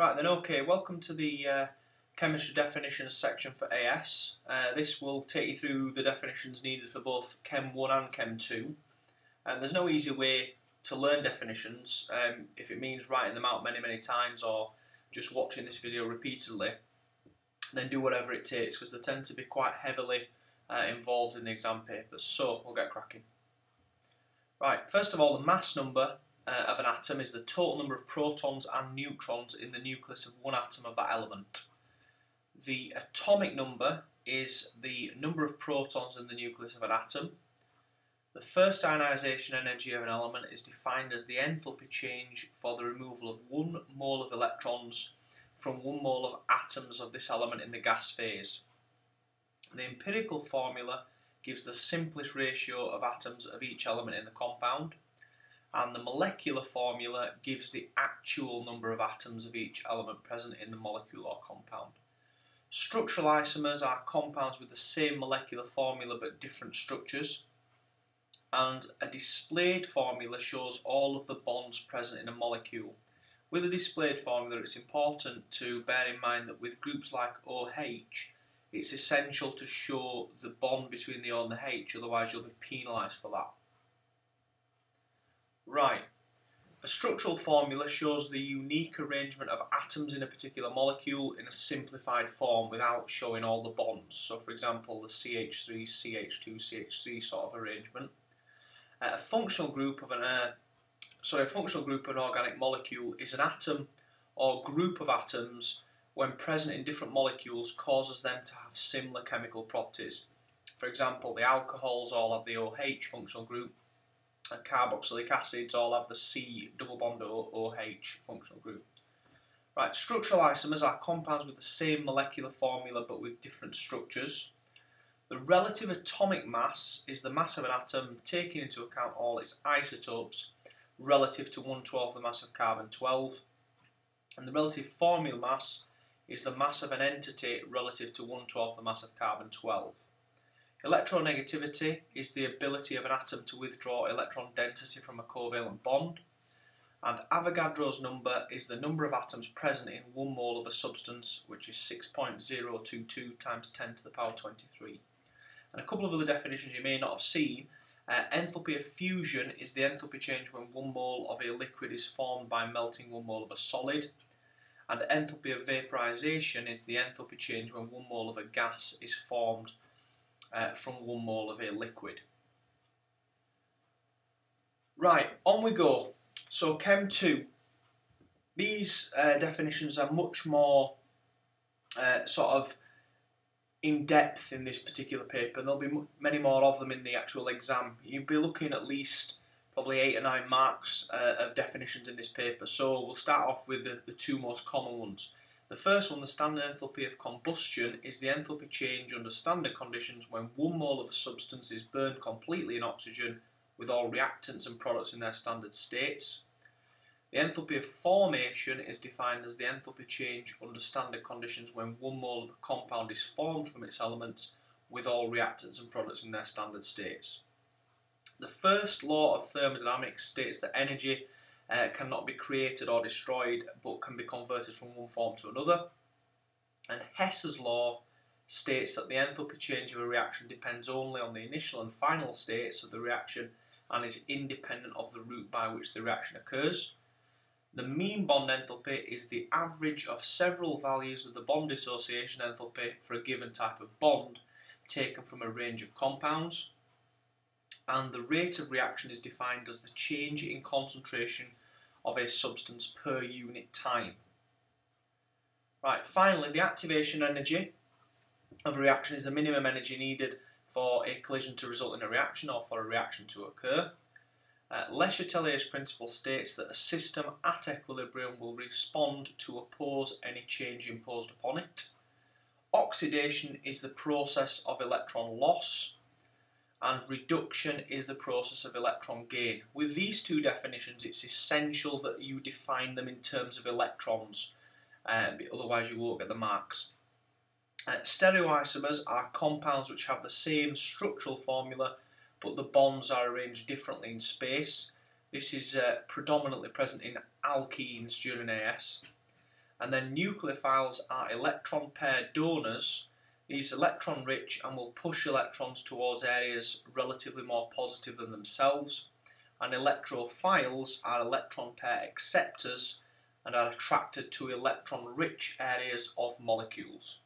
Right then, okay, welcome to the chemistry definitions section for AS. This will take you through the definitions needed for both Chem 1 and Chem 2. And there's no easy way to learn definitions if it means writing them out many times or just watching this video repeatedly. Then do whatever it takes, because they tend to be quite heavily involved in the exam papers. So we'll get cracking. Right, first of all, the mass number of an atom is the total number of protons and neutrons in the nucleus of one atom of that element. The atomic number is the number of protons in the nucleus of an atom. The first ionization energy of an element is defined as the enthalpy change for the removal of 1 mole of electrons from 1 mole of atoms of this element in the gas phase. The empirical formula gives the simplest ratio of atoms of each element in the compound, and the molecular formula gives the actual number of atoms of each element present in the molecule or compound. Structural isomers are compounds with the same molecular formula but different structures, and a displayed formula shows all of the bonds present in a molecule. With a displayed formula, it's important to bear in mind that with groups like OH, it's essential to show the bond between the O and the H, otherwise you'll be penalised for that. Right, a structural formula shows the unique arrangement of atoms in a particular molecule in a simplified form without showing all the bonds. So for example, the CH3, CH2, CH3 sort of arrangement. A functional group of an organic molecule is an atom or group of atoms when present in different molecules causes them to have similar chemical properties. For example, the alcohols all have the OH functional group, and carboxylic acids all have the C double bond OH functional group. Right, structural isomers are compounds with the same molecular formula but with different structures. The relative atomic mass is the mass of an atom taking into account all its isotopes relative to 1/12 the mass of carbon-12, and the relative formula mass is the mass of an entity relative to 1/12 the mass of carbon-12. Electronegativity is the ability of an atom to withdraw electron density from a covalent bond, and Avogadro's number is the number of atoms present in 1 mole of a substance, which is 6.022 times 10 to the power 23. And a couple of other definitions you may not have seen. Enthalpy of fusion is the enthalpy change when 1 mole of a liquid is formed by melting 1 mole of a solid, and enthalpy of vaporization is the enthalpy change when 1 mole of a gas is formed from 1 mole of a liquid. Right, on we go. So Chem 2. These definitions are much more sort of in depth in this particular paper, and there'll be many more of them in the actual exam. You'll be looking at least probably 8 or 9 marks of definitions in this paper. So we'll start off with the two most common ones. The first one, the standard enthalpy of combustion, is the enthalpy change under standard conditions when 1 mole of a substance is burned completely in oxygen with all reactants and products in their standard states. The enthalpy of formation is defined as the enthalpy change under standard conditions when 1 mole of a compound is formed from its elements with all reactants and products in their standard states. The first law of thermodynamics states that energy cannot be created or destroyed but can be converted from one form to another. And Hess's law states that the enthalpy change of a reaction depends only on the initial and final states of the reaction and is independent of the route by which the reaction occurs. The mean bond enthalpy is the average of several values of the bond dissociation enthalpy for a given type of bond taken from a range of compounds. And the rate of reaction is defined as the change in concentration of a substance per unit time. Right, finally, the activation energy of a reaction is the minimum energy needed for a collision to result in a reaction or for a reaction to occur. Le Chatelier's principle states that a system at equilibrium will respond to oppose any change imposed upon it. Oxidation is the process of electron loss, and reduction is the process of electron gain. With these two definitions, it's essential that you define them in terms of electrons, otherwise you won't get the marks. Stereoisomers are compounds which have the same structural formula, but the bonds are arranged differently in space. This is predominantly present in alkenes during AS. And then nucleophiles are electron pair donors. These are electron rich and will push electrons towards areas relatively more positive than themselves. And electrophiles are electron pair acceptors and are attracted to electron rich areas of molecules.